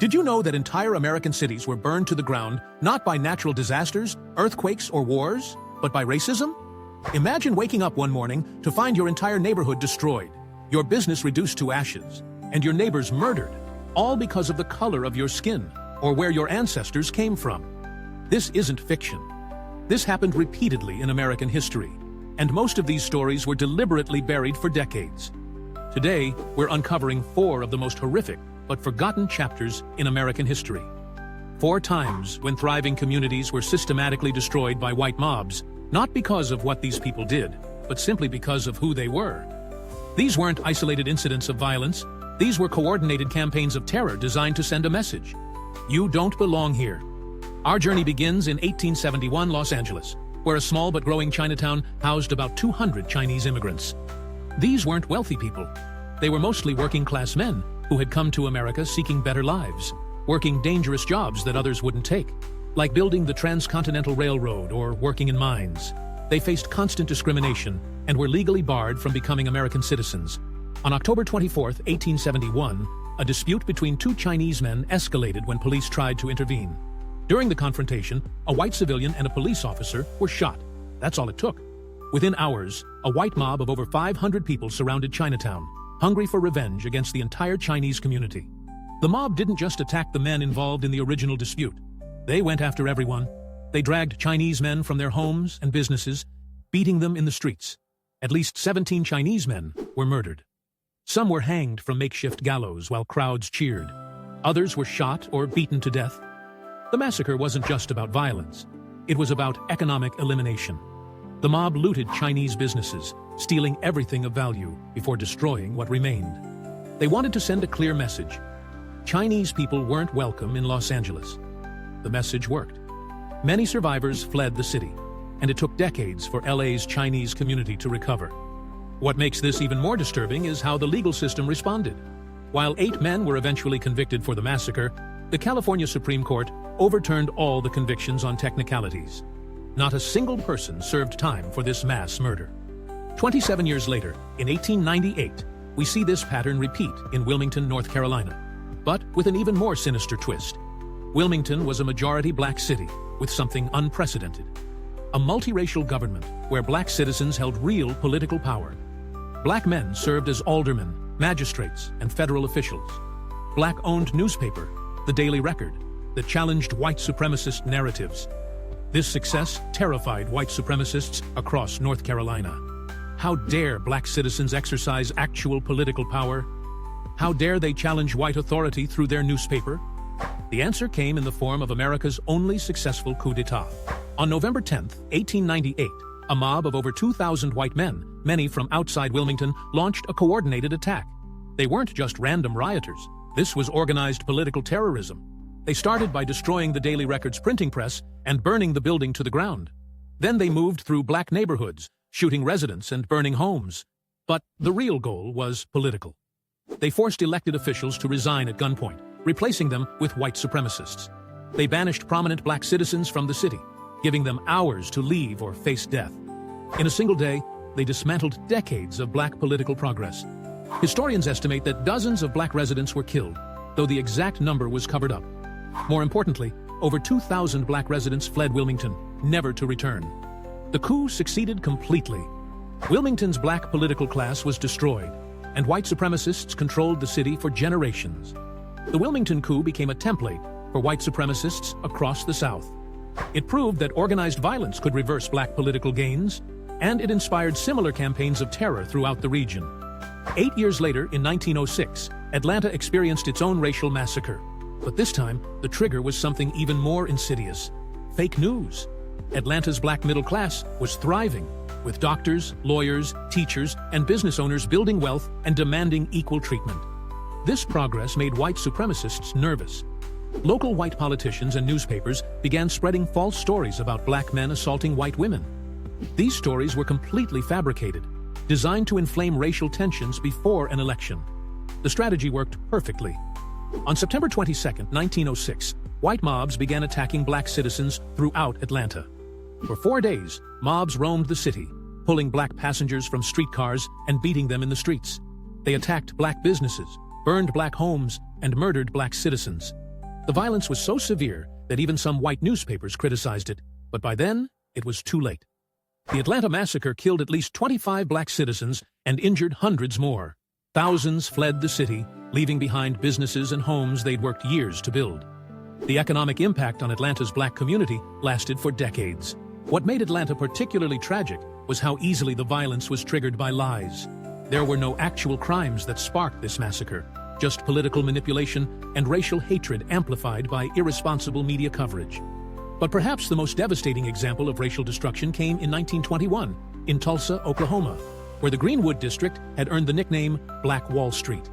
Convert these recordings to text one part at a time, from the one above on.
Did you know that entire American cities were burned to the ground not by natural disasters, earthquakes, or wars, but by racism? Imagine waking up one morning to find your entire neighborhood destroyed, your business reduced to ashes, and your neighbors murdered, all because of the color of your skin or where your ancestors came from. This isn't fiction. This happened repeatedly in American history, and most of these stories were deliberately buried for decades. Today, we're uncovering 4 of the most horrific but forgotten chapters in American history. 4 times when thriving communities were systematically destroyed by white mobs, not because of what these people did, but simply because of who they were. These weren't isolated incidents of violence. These were coordinated campaigns of terror designed to send a message. You don't belong here. Our journey begins in 1871 Los Angeles, where a small but growing Chinatown housed about 200 Chinese immigrants. These weren't wealthy people. They were mostly working-class men who had come to America seeking better lives, working dangerous jobs that others wouldn't take, like building the transcontinental railroad or working in mines. They faced constant discrimination and were legally barred from becoming American citizens. On October 24, 1871, a dispute between 2 Chinese men escalated when police tried to intervene. During the confrontation, a white civilian and a police officer were shot. That's all it took. Within hours, a white mob of over 500 people surrounded Chinatown, hungry for revenge against the entire Chinese community. The mob didn't just attack the men involved in the original dispute. They went after everyone. They dragged Chinese men from their homes and businesses, beating them in the streets. At least 17 Chinese men were murdered. Some were hanged from makeshift gallows while crowds cheered. Others were shot or beaten to death. The massacre wasn't just about violence. It was about economic elimination. The mob looted Chinese businesses, stealing everything of value before destroying what remained. They wanted to send a clear message. Chinese people weren't welcome in Los Angeles. The message worked. Many survivors fled the city, and it took decades for LA's Chinese community to recover. What makes this even more disturbing is how the legal system responded. While 8 men were eventually convicted for the massacre, the California Supreme Court overturned all the convictions on technicalities. Not a single person served time for this mass murder. 27 years later, in 1898, we see this pattern repeat in Wilmington, North Carolina, but with an even more sinister twist. Wilmington was a majority black city with something unprecedented. A multiracial government where black citizens held real political power. Black men served as aldermen, magistrates, and federal officials. Black-owned newspaper, the Daily Record, that challenged white supremacist narratives. This success terrified white supremacists across North Carolina. How dare black citizens exercise actual political power? How dare they challenge white authority through their newspaper? The answer came in the form of America's only successful coup d'etat. On November 10, 1898, a mob of over 2,000 white men, many from outside Wilmington, launched a coordinated attack. They weren't just random rioters. This was organized political terrorism. They started by destroying the Daily Record's printing press and burning the building to the ground. Then they moved through black neighborhoods, shooting residents and burning homes. But the real goal was political. They forced elected officials to resign at gunpoint, replacing them with white supremacists. They banished prominent black citizens from the city, giving them hours to leave or face death. In a single day, they dismantled decades of black political progress. Historians estimate that dozens of black residents were killed, though the exact number was covered up. More importantly, over 2,000 black residents fled Wilmington, never to return. The coup succeeded completely. Wilmington's black political class was destroyed, and white supremacists controlled the city for generations. The Wilmington coup became a template for white supremacists across the South. It proved that organized violence could reverse black political gains, and it inspired similar campaigns of terror throughout the region. 8 years later, in 1906, Atlanta experienced its own racial massacre. But this time, the trigger was something even more insidious: fake news. Atlanta's black middle class was thriving, with doctors, lawyers, teachers, and business owners building wealth and demanding equal treatment. This progress made white supremacists nervous. Local white politicians and newspapers began spreading false stories about black men assaulting white women. These stories were completely fabricated, designed to inflame racial tensions before an election. The strategy worked perfectly. On September 22, 1906, white mobs began attacking black citizens throughout Atlanta. For 4 days, mobs roamed the city, pulling black passengers from streetcars and beating them in the streets. They attacked black businesses, burned black homes, and murdered black citizens. The violence was so severe that even some white newspapers criticized it, but by then, it was too late. The Atlanta massacre killed at least 25 black citizens and injured hundreds more. Thousands fled the city, leaving behind businesses and homes they'd worked years to build. The economic impact on Atlanta's black community lasted for decades. What made Atlanta particularly tragic was how easily the violence was triggered by lies. There were no actual crimes that sparked this massacre, just political manipulation and racial hatred amplified by irresponsible media coverage. But perhaps the most devastating example of racial destruction came in 1921, in Tulsa, Oklahoma, where the Greenwood district had earned the nickname Black Wall Street.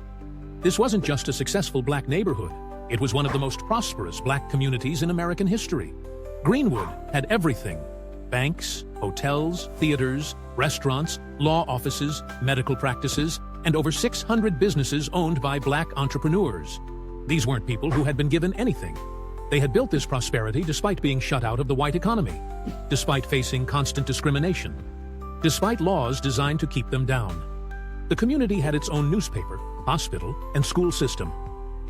This wasn't just a successful black neighborhood, it was one of the most prosperous black communities in American history. Greenwood had everything: banks, hotels, theaters, restaurants, law offices, medical practices, and over 600 businesses owned by black entrepreneurs. These weren't people who had been given anything. They had built this prosperity despite being shut out of the white economy, despite facing constant discrimination, despite laws designed to keep them down. The community had its own newspaper, hospital, and school system.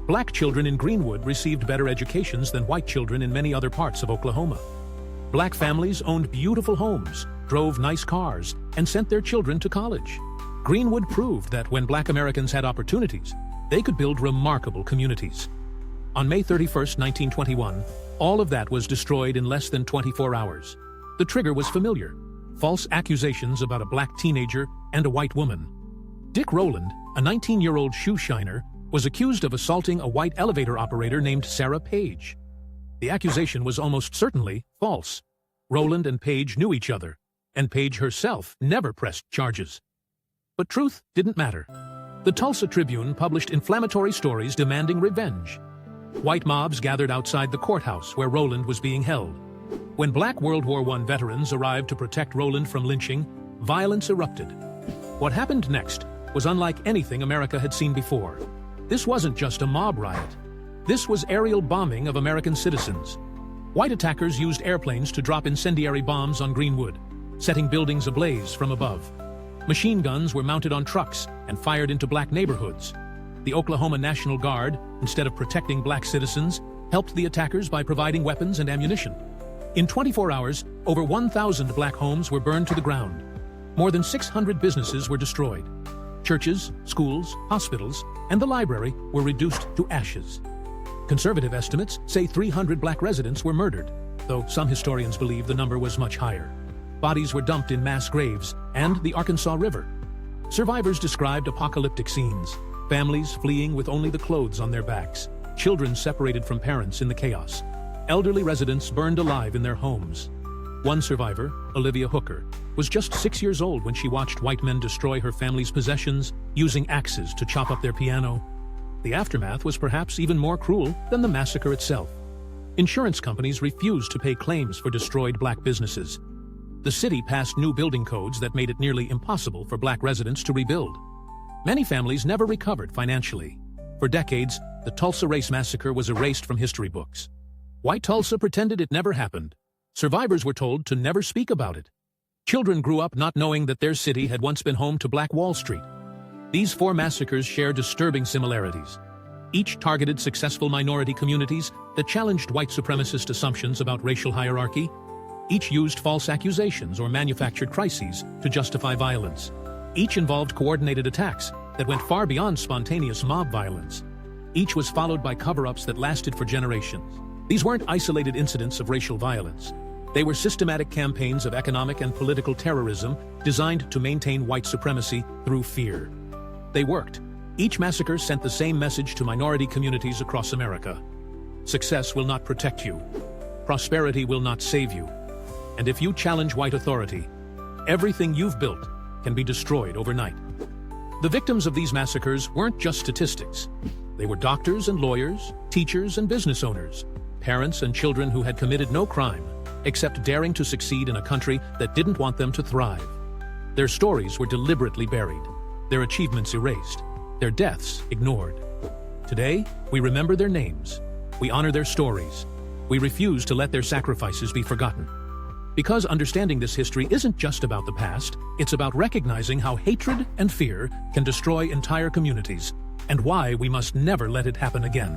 Black children in Greenwood received better educations than white children in many other parts of Oklahoma. Black families owned beautiful homes, drove nice cars, and sent their children to college. Greenwood proved that when black Americans had opportunities, they could build remarkable communities. On May 31, 1921, all of that was destroyed in less than 24 hours. The trigger was familiar: false accusations about a black teenager and a white woman. Dick Rowland, a 19-year-old shoe shiner, was accused of assaulting a white elevator operator named Sarah Page. The accusation was almost certainly false. Rowland and Page knew each other, and Page herself never pressed charges. But truth didn't matter. The Tulsa Tribune published inflammatory stories demanding revenge. White mobs gathered outside the courthouse where Rowland was being held. When black World War I veterans arrived to protect Rowland from lynching, violence erupted. What happened next was unlike anything America had seen before. This wasn't just a mob riot. This was aerial bombing of American citizens. White attackers used airplanes to drop incendiary bombs on Greenwood, setting buildings ablaze from above. Machine guns were mounted on trucks and fired into black neighborhoods. The Oklahoma National Guard, instead of protecting black citizens, helped the attackers by providing weapons and ammunition. In 24 hours, over 1,000 black homes were burned to the ground. More than 600 businesses were destroyed. Churches, schools, hospitals, and the library were reduced to ashes. Conservative estimates say 300 black residents were murdered, though some historians believe the number was much higher. Bodies were dumped in mass graves and the Arkansas River. Survivors described apocalyptic scenes: families fleeing with only the clothes on their backs, children separated from parents in the chaos, elderly residents burned alive in their homes. One survivor, Olivia Hooker, was just 6 years old when she watched white men destroy her family's possessions, using axes to chop up their piano. The aftermath was perhaps even more cruel than the massacre itself. Insurance companies refused to pay claims for destroyed black businesses. The city passed new building codes that made it nearly impossible for black residents to rebuild. Many families never recovered financially. For decades, the Tulsa Race Massacre was erased from history books. White Tulsa pretended it never happened. Survivors were told to never speak about it. Children grew up not knowing that their city had once been home to Black Wall Street. These four massacres share disturbing similarities. Each targeted successful minority communities that challenged white supremacist assumptions about racial hierarchy. Each used false accusations or manufactured crises to justify violence. Each involved coordinated attacks that went far beyond spontaneous mob violence. Each was followed by cover-ups that lasted for generations. These weren't isolated incidents of racial violence. They were systematic campaigns of economic and political terrorism designed to maintain white supremacy through fear. They worked. Each massacre sent the same message to minority communities across America: success will not protect you. Prosperity will not save you. And if you challenge white authority, everything you've built can be destroyed overnight. The victims of these massacres weren't just statistics. They were doctors and lawyers, teachers and business owners, parents and children who had committed no crime, except daring to succeed in a country that didn't want them to thrive. Their stories were deliberately buried, their achievements erased, their deaths ignored. Today, we remember their names. We honor their stories. We refuse to let their sacrifices be forgotten. Because understanding this history isn't just about the past, it's about recognizing how hatred and fear can destroy entire communities, and why we must never let it happen again.